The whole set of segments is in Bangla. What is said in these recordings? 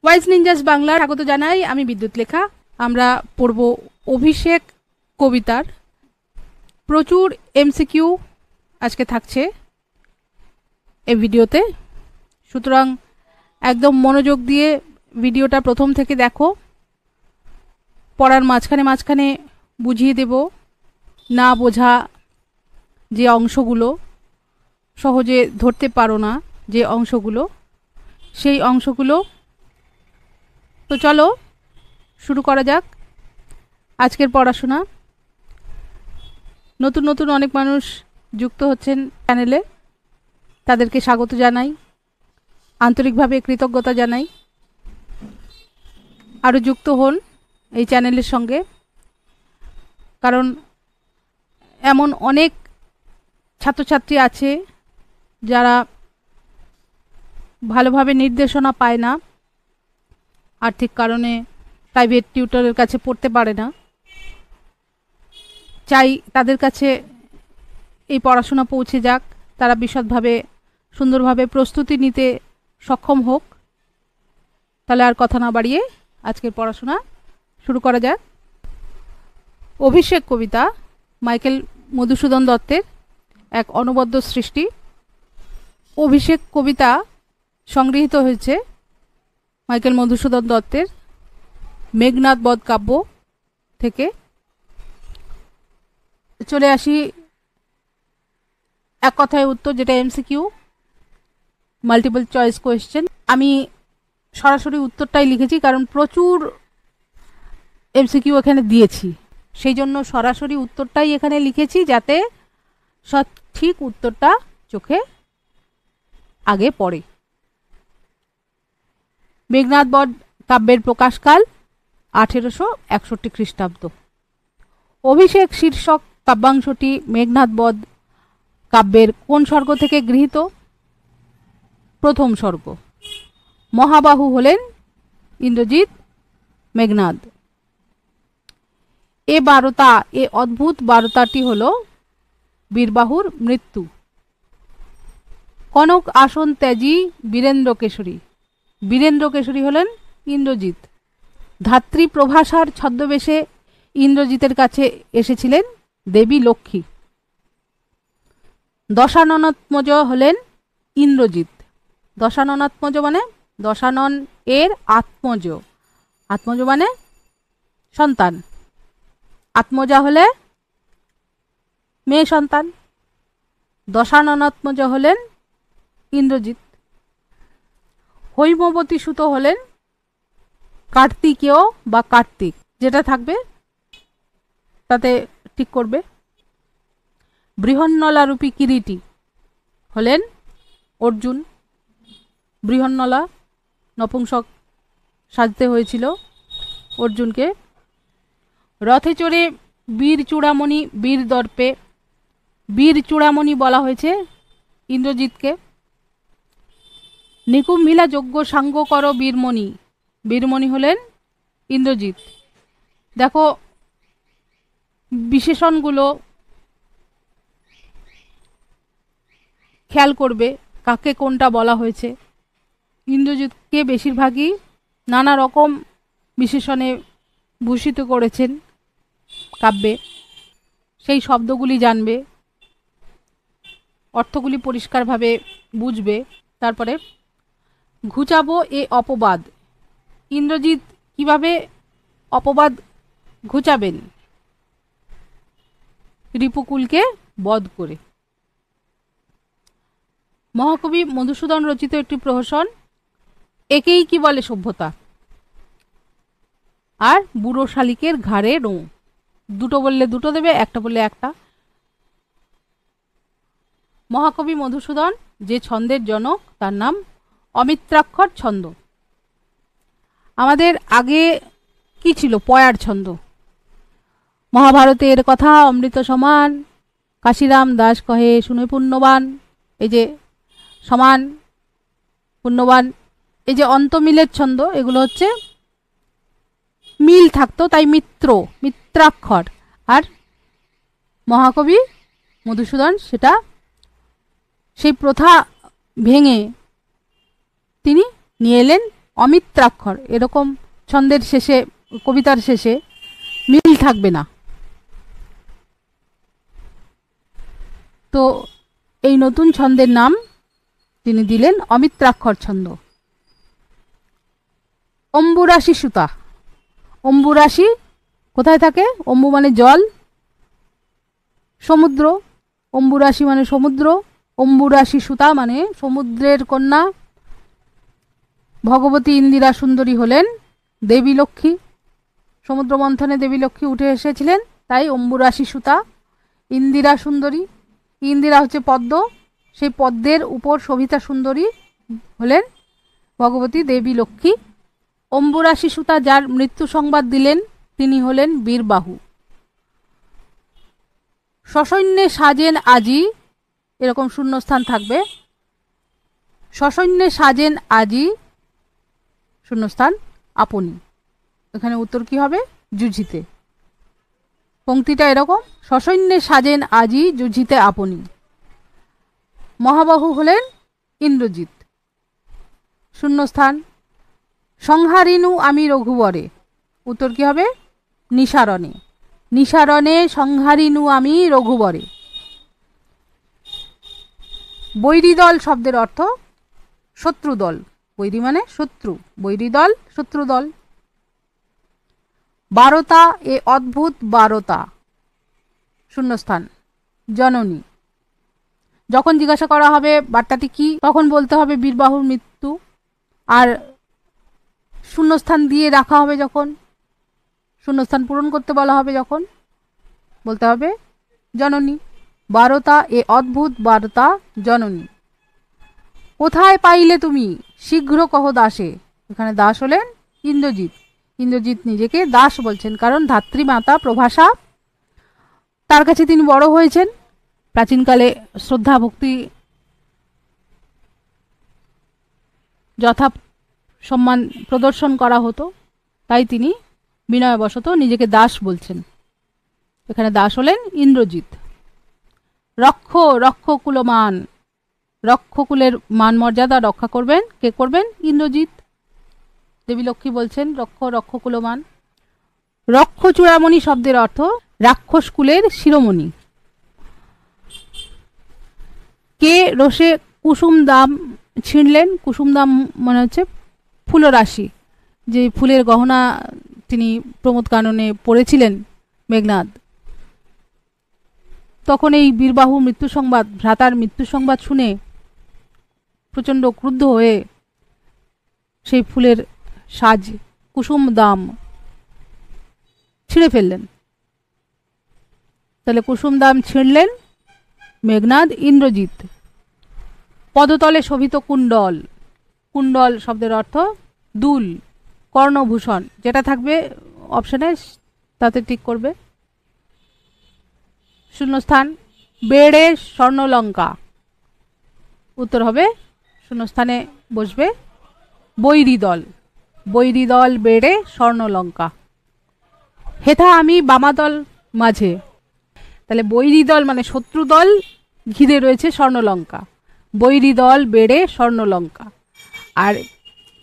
ওয়াইজ নিনজাস বাংলার স্বাগত জানাই। আমি বিদ্যুৎ লেখা। আমরা পড়ব অভিষেক কবিতার প্রচুর এমসিকিউ আজকে থাকছে এই ভিডিওতে, সুতরাং একদম মনোযোগ দিয়ে ভিডিওটা প্রথম থেকে দেখো। পড়ার মাঝখানে মাঝখানে বুঝিয়ে দেব না বোঝা যে অংশগুলো, সহজে ধরতে পারো না যে অংশগুলো, সেই অংশগুলো। তো চলো শুরু করা যাক আজকের পড়াশোনা। নতুন নতুন অনেক মানুষ যুক্ত হচ্ছেন চ্যানেলে, তাদেরকে স্বাগত জানাই, আন্তরিকভাবে কৃতজ্ঞতা জানাই। আরও যুক্ত হন এই চ্যানেলের সঙ্গে, কারণ এমন অনেক ছাত্রছাত্রী আছে যারা ভালোভাবে নির্দেশনা পায় না, আর্থিক কারণে প্রাইভেট টিউটরের কাছে পড়তে পারে না। চাই তাদের কাছে এই পড়াশোনা পৌঁছে যাক, তারা বিশদভাবে সুন্দরভাবে প্রস্তুতি নিতে সক্ষম হোক। তাহলে আর কথা না বাড়িয়ে আজকের পড়াশোনা শুরু করা যাক। অভিষেক কবিতা মাইকেল মধুসূদন দত্তের এক অনবদ্য সৃষ্টি। অভিষেক কবিতা সংগৃহীত হয়েছে মাইকেল মধুসূদন দত্তের মেঘনাদ বধ কাব্য থেকে। চলে আসি এক কথায় উত্তর, যেটা এমসিকিউ, মাল্টিপল চয়েস কোয়েশ্চেন। আমি সরাসরি উত্তরটাই লিখেছি কারণ প্রচুর এমসিকিউ এখানে দিয়েছি, সেই জন্য সরাসরি উত্তরটাই এখানে লিখেছি যাতে সঠিক উত্তরটা চোখে আগে পড়ে। মেঘনাদ বধ কাব্যের প্রকাশকাল 1861 খ্রিস্টাব্দ। অভিষেক শীর্ষক কাব্যাংশটি মেঘনাদ বধ কাব্যের কোন স্বর্গ থেকে গৃহীত? প্রথম স্বর্গ। মহাবাহু হলেন ইন্দ্রজিৎ মেঘনাদ। এ বারতা, এ অদ্ভুত বারতাটি হল বীরবাহুর মৃত্যু। কনক আসন ত্যাজি বীরেন্দ্র কেশরী। বীরেন্দ্র কেশরী হলেন ইন্দ্রজিৎ। ধাত্রী প্রভাসার ছদ্মবেশে ইন্দ্রজিতের কাছে এসেছিলেন দেবী লক্ষ্মী। দশাননাত্মজ হলেন ইন্দ্রজিৎ। দশাননাত্মজ মানে দশানন এর আত্মজ, আত্মজ মানে সন্তান, আত্মজা হলে মেয়ে সন্তান। দশাননাত্মজ হলেন ইন্দ্রজিৎ। হৈমবতী সুত হলেন কার্তিকেয় বা কার্তিক, যেটা থাকবে তাতে ঠিক করবে। বৃহন্নলা রূপী কিরীটি হলেন অর্জুন। বৃহন্নলা নপুংসক সাজতে হয়েছিল অর্জুনকে। রথে চড়ে বীর চূড়ামণি, বীর দর্পে বীর চূড়ামণি বলা হয়েছে ইন্দ্রজিৎকে। নিকুম্ভিলা যজ্ঞ সাঙ্গ কর বীরমণি, বীরমণি হলেন ইন্দ্রজিৎ। দেখো বিশেষণগুলো খেয়াল করবে কাকে কোনটা বলা হয়েছে। ইন্দ্রজিৎকে বেশিরভাগই নানা রকম বিশেষণে ভূষিত করেছেন কাব্যে, সেই শব্দগুলি জানবে, অর্থগুলি পরিষ্কারভাবে বুঝবে। তারপরে ঘুচাবো এ অপবাদ। ইন্দ্রজিৎ কিভাবে অপবাদ ঘুচাবেন? রিপুকুলকে বধ করে। মহাকবি মধুসূদন রচিত একটি প্রহসন, একেই কি বলে সভ্যতা। আর বুড়ো শালিকের ঘাড়ে রোঁ। দুটো বললে দুটো দেবে, একটা বললে একটা। মহাকবি মধুসূদন যে ছন্দের জনক তার নাম অমিত্রাক্ষর ছন্দ। আমাদের আগে কি ছিল? পয়ার ছন্দ। মহাভারতের কথা অমৃত সমান, কাশিরাম দাস কহে শুনে পুণ্যবান। এই যে সমান, পুণ্যবান, এই যে অন্তমিলের ছন্দ, এগুলো হচ্ছে মিল থাকতো তাই মিত্র, মিত্রাক্ষর। আর মহাকবি মধুসূদন সেটা, সেই প্রথা ভেঙে তিনি নিয়ে এলেন অমিত্রাক্ষর, এরকম ছন্দের শেষে, কবিতার শেষে মিল থাকবে না। তো এই নতুন ছন্দের নাম তিনি দিলেন অমিত্রাক্ষর ছন্দ। অম্বুরাশি সুতা। অম্বুরাশি কোথায় থাকে? অম্বু মানে জল, সমুদ্র, অম্বুরাশি মানে সমুদ্র, অম্বুরাশি সুতা মানে সমুদ্রের কন্যা। ভগবতী ইন্দিরা সুন্দরী হলেন দেবী লক্ষ্মী, সমুদ্র মন্থনে দেবী লক্ষ্মী উঠে এসেছিলেন, তাই অম্বুরাশি সুতা। ইন্দিরা সুন্দরী, ইন্দিরা হচ্ছে পদ্ম, সেই পদ্মের উপর শোভিতা সুন্দরী হলেন ভগবতী দেবী লক্ষ্মী। অম্বুরাশি সুতা যার মৃত্যু সংবাদ দিলেন তিনি হলেন বীরবাহু। সসৈন্যে সাজেন আজি, এরকম শূন্যস্থান থাকবে, সসৈন্যে সাজেন আজি শূন্যস্থান আপনি। এখানে উত্তর কি হবে? যুঝিতে। পংক্তিটা এরকম, সসৈন্যে সাজেন আজি যুঝিতে আপনি। মহাবাহু হলেন ইন্দ্রজিৎ। শূন্যস্থান সংহারিনু আমি রঘুবরে, উত্তর কি হবে? নিসারণে। নিসারণে সংহারিনু আমি রঘুবরে। বৈরীদল শব্দের অর্থ শত্রুদল। বৈরী মানে শত্রু, বৈরীদল শত্রুদল। বারতা এ অদ্ভুত বারতা, শূন্যস্থান জননী। যখন জিজ্ঞাসা করা হবে বার্তাটি কি, তখন বলতে হবে বীরবাহুর মৃত্যু, আর শূন্যস্থান দিয়ে রাখা হবে যখন, শূন্যস্থান পূরণ করতে বলা হবে যখন, বলতে হবে জননী। বারতা এ অদ্ভুত বারতা জননী। কোথায় পাইলে তুমি শীঘ্র কহ দাসে, এখানে দাস হলেন ইন্দ্রজিৎ। ইন্দ্রজিৎ নিজেকে দাস বলছেন কারণ ধাত্রী মাতা প্রভাসা, তার কাছে তিনি বড় হয়েছেন। প্রাচীনকালে শ্রদ্ধা ভক্তি যথা সম্মান প্রদর্শন করা হতো, তাই তিনি বিনয়বশত নিজেকে দাস বলছেন। এখানে দাস হলেন ইন্দ্রজিৎ। রক্ষ রক্ষ কুলমান, রক্ষকুলের মান মর্যাদা রক্ষা করবেন কে করবেন? ইন্দ্রজিৎ। দেবী লক্ষ্মী বলছেন রক্ষ রক্ষ কুলমান। রক্ষ চূড়ামণি শব্দের অর্থ রাক্ষস কুলের শিরোমণি। কে রোষে কুসুম দাম ছিঁড়লেন, কুসুম দাম মানে হচ্ছে ফুলরাশি, যে ফুলের গহনা তিনি প্রমোদ কাননে পড়েছিলেন মেঘনাদ, তখন এই বীরবাহু মৃত্যু সংবাদ, ভ্রাতার মৃত্যু সংবাদ শুনে প্রচণ্ড ক্রুদ্ধ হয়ে সেই ফুলের সাজ কুসুম দাম ছিঁড়ে ফেললেন। তাহলে কুসুম দাম ছিঁড়লেন মেঘনাদ ইন্দ্রজিৎ। পদতলে শোভিত কুণ্ডল, কুণ্ডল শব্দের অর্থ দুল, কর্ণভূষণ, যেটা থাকবে অপশনে তাতে টিক করবে। শূন্যস্থান বেড়ে স্বর্ণলঙ্কা, উত্তর হবে শূন্যস্থানে বসবে বৈরীদল। বৈরীদল বেড়ে স্বর্ণলঙ্কা। হেথা আমি বামাদল মাঝে, তাহলে বৈরীদল মানে শত্রুদল ঘিরে রয়েছে স্বর্ণলঙ্কা, বৈরীদল বেড়ে স্বর্ণলঙ্কা। আর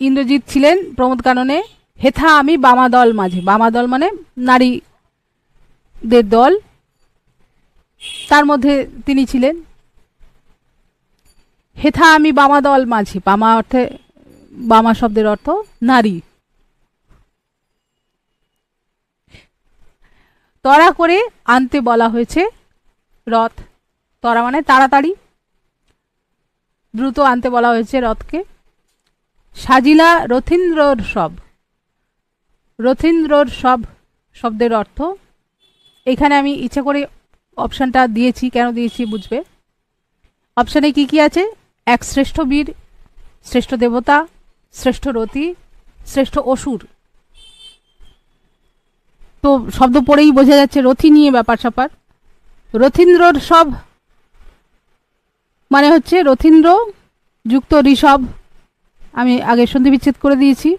ইন্দ্রজিৎ ছিলেন প্রমোদ কাননে হেথা আমি বামাদল মাঝে, বামাদল মানে নারীদের দল, তার মধ্যে তিনি ছিলেন। হেথা আমি বামাদল মাঝে, বামা অর্থে, বামা শব্দের অর্থ নারী। তরা করে আনতে বলা হয়েছে রথ, তরা মানে তাড়াতাড়ি, দ্রুত আনতে বলা হয়েছে রথকে। সাজিলা রথীন্দ্রর সব, রথীন্দ্রর সব শব্দের অর্থ, এখানে আমি ইচ্ছা করে অপশানটা দিয়েছি, কেন দিয়েছি বুঝবে। অপশানে কি কি আছে? এক শ্রেষ্ঠ বীর, শ্রেষ্ঠ দেবতা, শ্রেষ্ঠ রথী, শ্রেষ্ঠ অসুর। তো শব্দ পড়েই বোঝা যাচ্ছে রথী নিয়ে ব্যাপার স্যাপার। রথীন্দ্রর সব মানে হচ্ছে রথীন্দ্র যুক্ত ঋষভ, আমি আগে সন্ধি বিচ্ছেদ করে দিয়েছি।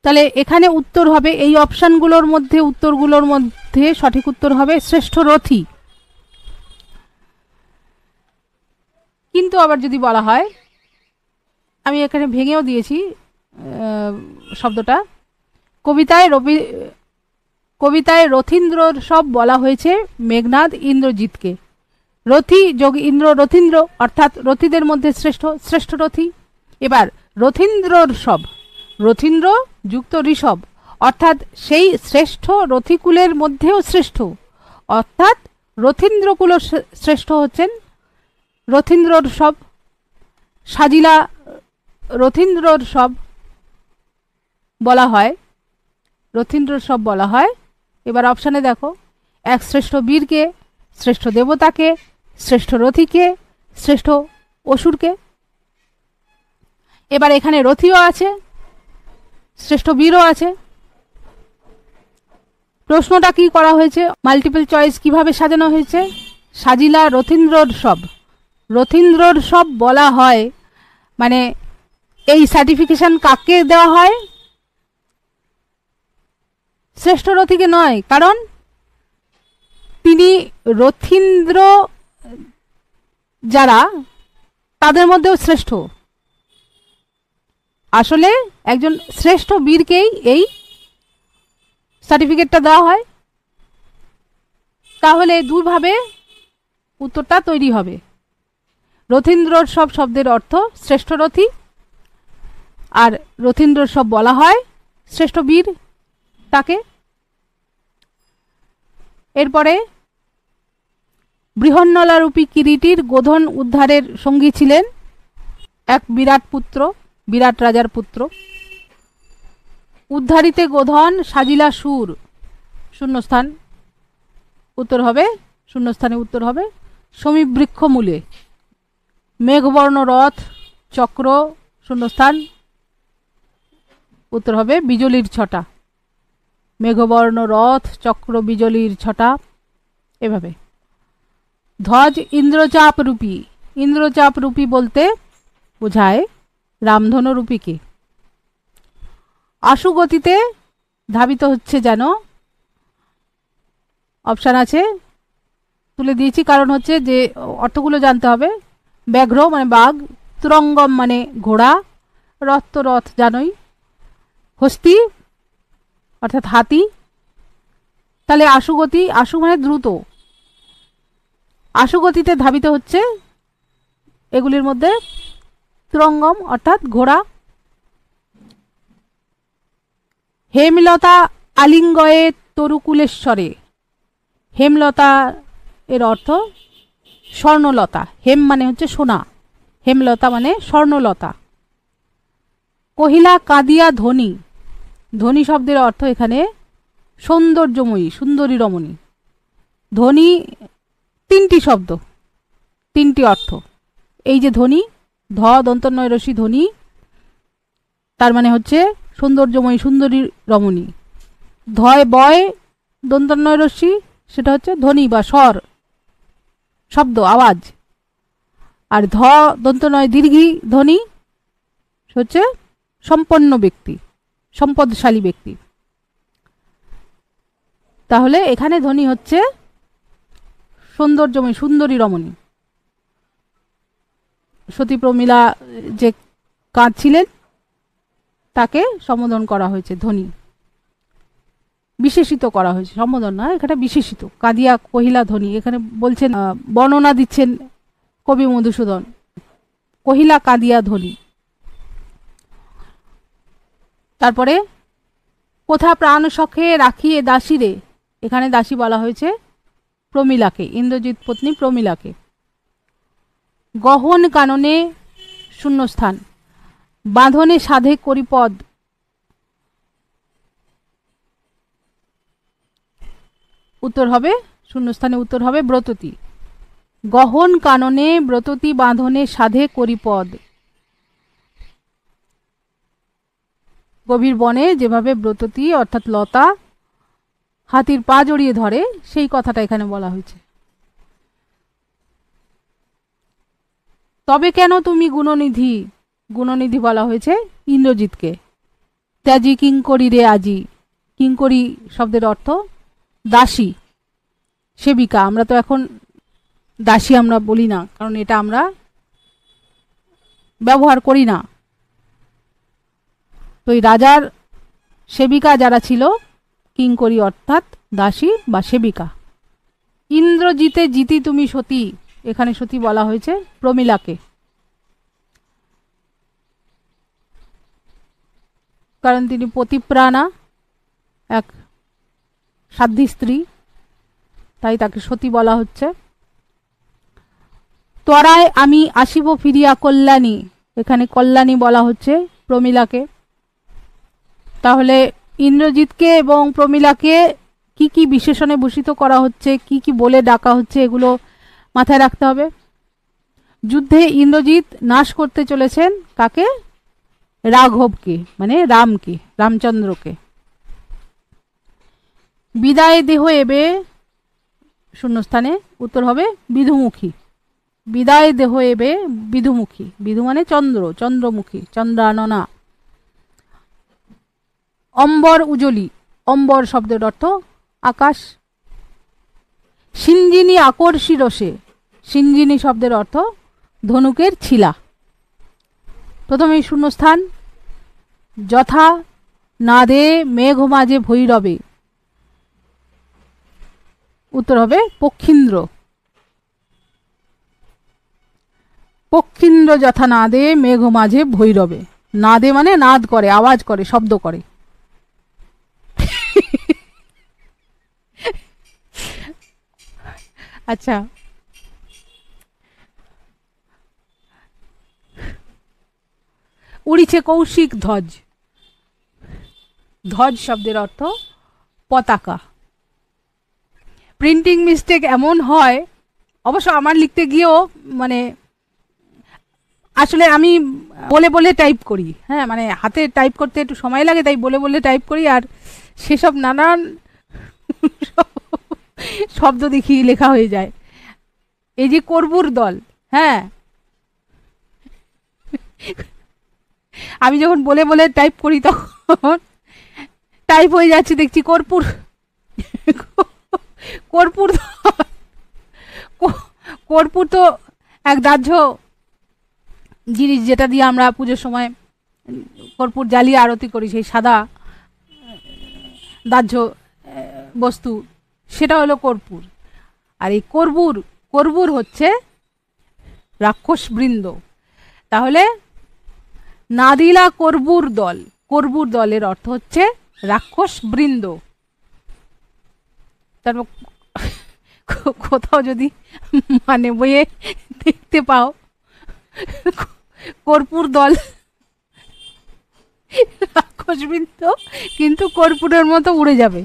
তাহলে এখানে উত্তর হবে এই অপশানগুলোর মধ্যে, উত্তরগুলোর মধ্যে সঠিক উত্তর হবে শ্রেষ্ঠ রথী। কিন্তু আবার যদি বলা হয়, আমি এখানে ভেঙেও দিয়েছি, শব্দটা। কবিতায় রথীন্দ্রর সব বলা হয়েছে মেঘনাদ ইন্দ্রজিৎকে। রথী যোগ ইন্দ্র, রথীন্দ্র অর্থাৎ রথীদের মধ্যে শ্রেষ্ঠ রথী। এবার রথীন্দ্রর সব, রথীন্দ্র যুক্ত ঋষভ অর্থাৎ সেই শ্রেষ্ঠ রথীকুলের মধ্যেও শ্রেষ্ঠ, অর্থাৎ রথীন্দ্রকুল শ্রেষ্ঠ হচ্ছেন রথীন্দ্রর সব। সাজিলা রথীন্দ্রর সব বলা হয়, রথীন্দ্রর সব বলা হয়। এবার অপশানে দেখো, এক শ্রেষ্ঠ বীরকে, শ্রেষ্ঠ দেবতাকে, শ্রেষ্ঠ রথীকে, শ্রেষ্ঠ অসুরকে। এবার এখানে রথীও আছে, শ্রেষ্ঠ বীরও আছে। প্রশ্নটা কি করা হয়েছে, মাল্টিপল চয়েস কিভাবে সাজানো হয়েছে? সাজিলা রথীন্দ্রর সব, রথীন্দ্রর সব বলা হয় মানে এই সার্টিফিকেশন কাকে দেওয়া হয়? শ্রেষ্ঠ রথীকে নয়, কারণ তিনি রথীন্দ্র যারা তাদের মধ্যেও শ্রেষ্ঠ। আসলে একজন শ্রেষ্ঠ বীরকেই এই সার্টিফিকেটটা দেওয়া হয়। তাহলে দুইভাবে উত্তরটা তৈরি হবে। রথীন্দ্রর সব শব্দের অর্থ শ্রেষ্ঠ রথী, আর রথীন্দ্রর সব বলা হয় শ্রেষ্ঠ বীর তাকে। এরপরে বৃহন্নলারূপী কিরীটির গোধন উদ্ধারের সঙ্গী ছিলেন এক বিরাট পুত্র, বিরাট রাজার পুত্র। উদ্ধারিতে গোধন সাজিলা সুর, শূন্যস্থান উত্তর হবে, শূন্যস্থানে উত্তর হবে সমীবৃক্ষ মূলে। মেঘবর্ণ রথ চক্র, শূন্যস্থান উত্তর হবে বিজলির ছটা। মেঘবর্ণ রথ চক্র বিজলির ছটা, এভাবে। ধ্বজ ইন্দ্রচাপ রূপী, ইন্দ্রচাপ রূপী বলতে বোঝায় রামধনু রূপীকে। আশু গতিতে ধাবিত হচ্ছে যেন, অপশান আছে তুলে দিয়েছি, কারণ হচ্ছে যে অর্থগুলো জানতে হবে। ব্যাঘ্র মানে বাঘ, তুরঙ্গম মানে ঘোড়া, রথ তো রথ জানোই, হস্তি অর্থাৎ হাতি। তাহলে আশুগতি, আশু মানে দ্রুত, আশুগতিতে ধাবিত হচ্ছে এগুলির মধ্যে তুরঙ্গম অর্থাৎ ঘোড়া। হেমলতা আলিঙ্গয়ে তরুকুলেশ্বরে, হেমলতা এর অর্থ স্বর্ণলতা, হেম মানে হচ্ছে সোনা, হেমলতা মানে স্বর্ণলতা। কহিলা কাঁদিয়া ধনী, ধনী শব্দের অর্থ এখানে সৌন্দর্যময়ী, সুন্দরী রমণী। ধনী তিনটি শব্দ, তিনটি অর্থ। এই যে ধনী, ধ দন্তন্বয় রসি ধনী, তার মানে হচ্ছে সৌন্দর্যময়ী সুন্দরী রমণী। ধয় বয় দন্তন্বয় রসি, সেটা হচ্ছে ধ্বনি বা স্বর, শব্দ, আওয়াজ। আর ধ দন্তনয় দীর্ঘী ধ্বনি হচ্ছে সম্পন্ন ব্যক্তি, সম্পদশালী ব্যক্তি। তাহলে এখানে ধ্বনি হচ্ছে সৌন্দর্যময় সুন্দরী রমণী। সতী প্রমীলা যে কাঁদছিলেন তাকে সম্বোধন করা হয়েছে ধ্বনি, বিশেষিত করা হয়েছে, সম্বোধন না, এখানে বিশেষিত। কাঁদিয়া কহিলা ধ্বনি, এখানে বলছেন, বর্ণনা দিচ্ছেন কবি মধুসূদন, কহিলা কাঁদিয়া ধ্বনি। তারপরে কোথা প্রাণ সখে রাখিয়ে দাসীরে, এখানে দাসী বলা হয়েছে প্রমীলাকে, ইন্দ্রজিৎ পত্নী প্রমীলাকে। গহন কাননে শূন্যস্থান, বাঁধনে সাধে করি পদ, উত্তর হবে শূন্যস্থানে উত্তর হবে ব্রততী। গহন কাননে ব্রততী বাঁধনে সাধে করি পদ। গভীর বনে যেভাবে ব্রততী অর্থাৎ লতা হাতির পা জড়িয়ে ধরে, সেই কথাটা এখানে বলা হয়েছে। তবে কেন তুমি গুণনিধি, গুণনিধি বলা হয়েছে ইন্দ্রজিৎকে। ত্যাজি কিঙ্করি রে আজি, কিঙ্করি শব্দের অর্থ দাসী, সেবিকা। আমরা তো এখন দাসী আমরা বলি না, কারণ এটা আমরা ব্যবহার করি না। তো এই রাজার সেবিকা যারা ছিল কিঙ্করী অর্থাৎ দাসী বা সেবিকা। ইন্দ্রজিতে জিতি তুমি সতী, এখানে সতী বলা হয়েছে প্রমীলাকে, কারণ তিনি পতিপ্রাণা, এক সাধ্বী স্ত্রী, তাই তাকে সতী বলা হচ্ছে। ত্বরায় আমি আসিব ফিরিয়া কল্যাণী, এখানে কল্যাণী বলা হচ্ছে প্রমীলাকে। তাহলে ইন্দ্রজিৎকে এবং প্রমীলাকে কি কি বিশেষণে ভূষিত করা হচ্ছে, কি কি বলে ডাকা হচ্ছে, এগুলো মাথায় রাখতে হবে। যুদ্ধে ইন্দ্রজিৎ নাশ করতে চলেছেন কাকে? রাঘবকে, মানে রামকে, রামচন্দ্রকে। বিদায় দেহ এবে, শূন্যস্থানে উত্তর হবে বিধুমুখী। বিদায় দেহ এবে বিধুমুখী, বিধু মানে চন্দ্র, চন্দ্রমুখী, চন্দ্রাননা। অম্বর উজলি, অম্বর শব্দের অর্থ আকাশ। সিঞ্জিনী আকর্ষী রসে, সিঞ্জিনী শব্দের অর্থ ধনুকের ছিলা। প্রথমেই শূন্যস্থান, যথা নাদে মেঘ মাঝে ভৈরবে, উত্তর হবে পক্ষীন্দ্র। পক্ষীন্দ্র যথা নাদে মেঘ মাঝে ভৈরবে, নাদে মানে নাদ করে, আওয়াজ করে, শব্দ করে। আচ্ছা, উড়িছে কৌশিক ধ্বজ, ধ্বজ শব্দের অর্থ পতাকা। প্রিন্টিং মিস্টেক এমন হয়, অবশ্য আমার লিখতে গিয়েও মানে আসলে আমি বলে বলে টাইপ করি, হ্যাঁ, মানে হাতে টাইপ করতে একটু সময় লাগে, তাই বলে বলে টাইপ করি, আর সেসব নানান শব্দ দেখিয়ে লেখা হয়ে যায়। এই যে কর্বুর দল, হ্যাঁ, আমি যখন বলে বলে টাইপ করি তখন টাইপ হয়ে যাচ্ছে, দেখছি কর্পূর, কর্পূর, কর্পূর তো এক দাহ্য জিনিস, যেটা দিয়ে আমরা পুজোর সময় কর্পূর জ্বালিয়ে আরতি করি, সেই সাদা দাহ্য বস্তু, সেটা হলো কর্পূর। আর এই কর্বুর, কর্বুর হচ্ছে রাক্ষস বৃন্দ। তাহলে নাদিলা কর্বুর দল, কর্বুর দলের অর্থ হচ্ছে রাক্ষস বৃন্দ। তারপর কোথাও যদি মানে বইয়ে দেখতে পাও কর্পূর দল রাক্ষস বৃন্দ, কিন্তু কর্পূরের মতো উড়ে যাবে,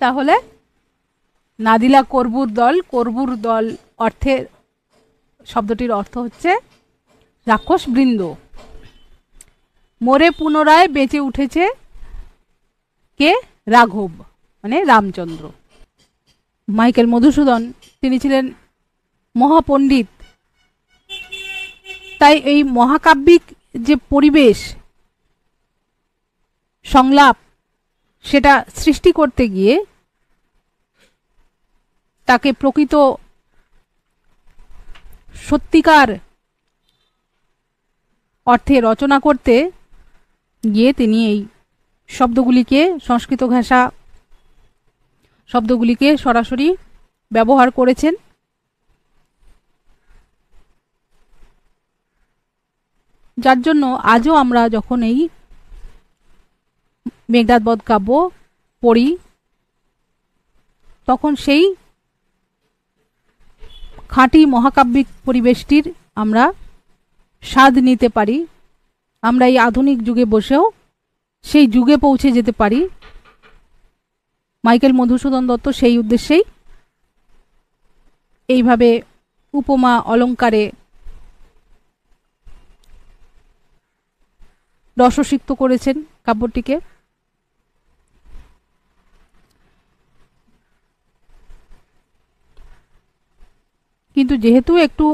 তাহলে নাদিলা কর্বুর দল, কর্বুর দল অর্থে শব্দটির অর্থ হচ্ছে রাক্ষস বৃন্দ। মরে পুনরায় বেঁচে উঠেছে কে? রাঘব, মানে রামচন্দ্র। মাইকেল মধুসূদন তিনি ছিলেন মহাপণ্ডিত, তাই এই মহাকাব্যিক যে পরিবেশ সংলাপ, সেটা সৃষ্টি করতে গিয়ে তাকে প্রকৃত সত্যিকার অর্থে রচনা করতে গিয়ে তিনি এই শব্দগুলিকে, সংস্কৃত ভাষা শব্দগুলিকে সরাসরি ব্যবহার করেছেন। যার জন্য আজও আমরা যখন এই মেঘনাদ বধ কাব্য পড়ি, তখন সেই খাঁটি মহাকাব্যিক পরিবেশটির আমরা স্বাদ নিতে পারি। আমরা এই আধুনিক যুগে বসেও সেই যুগে পৌঁছে যেতে পারি। মাইকেল মধুসূদন দত্ত সেই উদ্দেশ্যেই এইভাবে উপমা অলঙ্কারে রসসিক্ত করেছেন কাব্যটিকে। কিন্তু যেহেতু একটু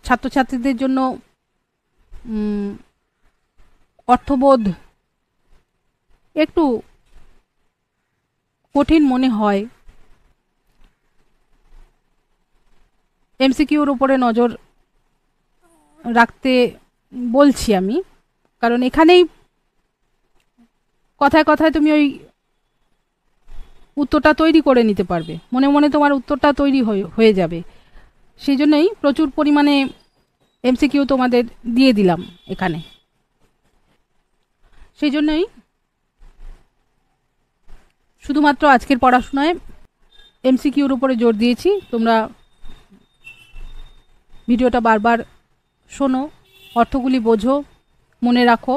ছাত্রছাত্রীদের জন্য অর্থবোধ একটু কঠিন মনে হয়, এমসিকিউর উপরে নজর রাখতে বলছি আমি। কারণ এখানেই কথায় কথায় তুমি ওই উত্তরটা তৈরি করে নিতে পারবে, মনে মনে তোমার উত্তরটা তৈরি হয়ে যাবে। সেই জন্যই প্রচুর পরিমাণে এমসিকিউ তোমাদের দিয়ে দিলাম এখানে। সেই জন্যই শুধুমাত্র আজকের পড়াশোনায় এমসিকিউর উপরে জোর দিয়েছি। তোমরা ভিডিওটা বারবার শোনো, অর্থগুলি বোঝো, মনে রাখো।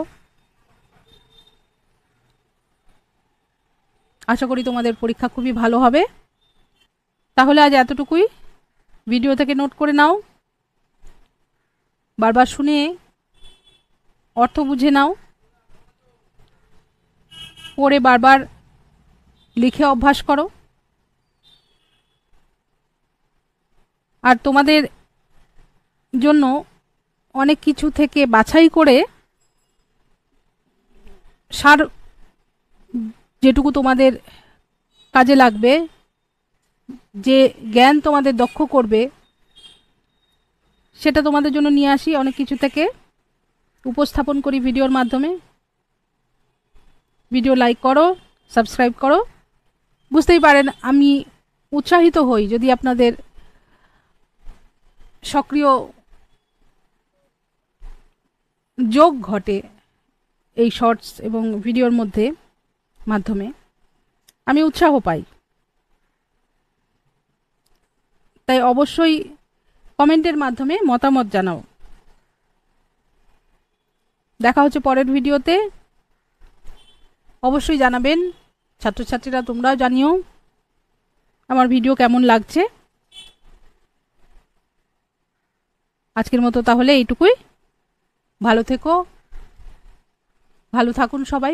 আশা করি তোমাদের পরীক্ষা খুবই ভালো হবে। তাহলে আজ এতটুকুই, ভিডিও থেকে নোট করে নাও, বারবার শুনে অর্থ বুঝে নাও, পড়ে বারবার লিখে অভ্যাস করো। আর তোমাদের জন্য অনেক কিছু থেকে বাছাই করে সার যেটুকু তোমাদের কাজে লাগবে, যে জ্ঞান তোমাদের দক্ষ করবে, সেটা তোমাদের জন্য নিয়ে আসি অনেক কিছু থেকে, উপস্থাপন করি ভিডিওর মাধ্যমে। ভিডিও লাইক করো, সাবস্ক্রাইব করো। বুঝতেই পারেন আমি উৎসাহিত হই যদি আপনাদের সক্রিয় যোগ ঘটে এই শর্টস এবং ভিডিওর মাধ্যমে আমি উৎসাহ পাই। তাই অবশ্যই কমেন্টের মাধ্যমে মতামত জানাও। দেখা হচ্ছে পরের ভিডিওতে। অবশ্যই জানাবেন, ছাত্রছাত্রীরা তোমরাও জানিও আমার ভিডিও কেমন লাগছে। আজকের মতো তাহলে এইটুকুই। ভালো থেকো, ভালো থাকুন সবাই।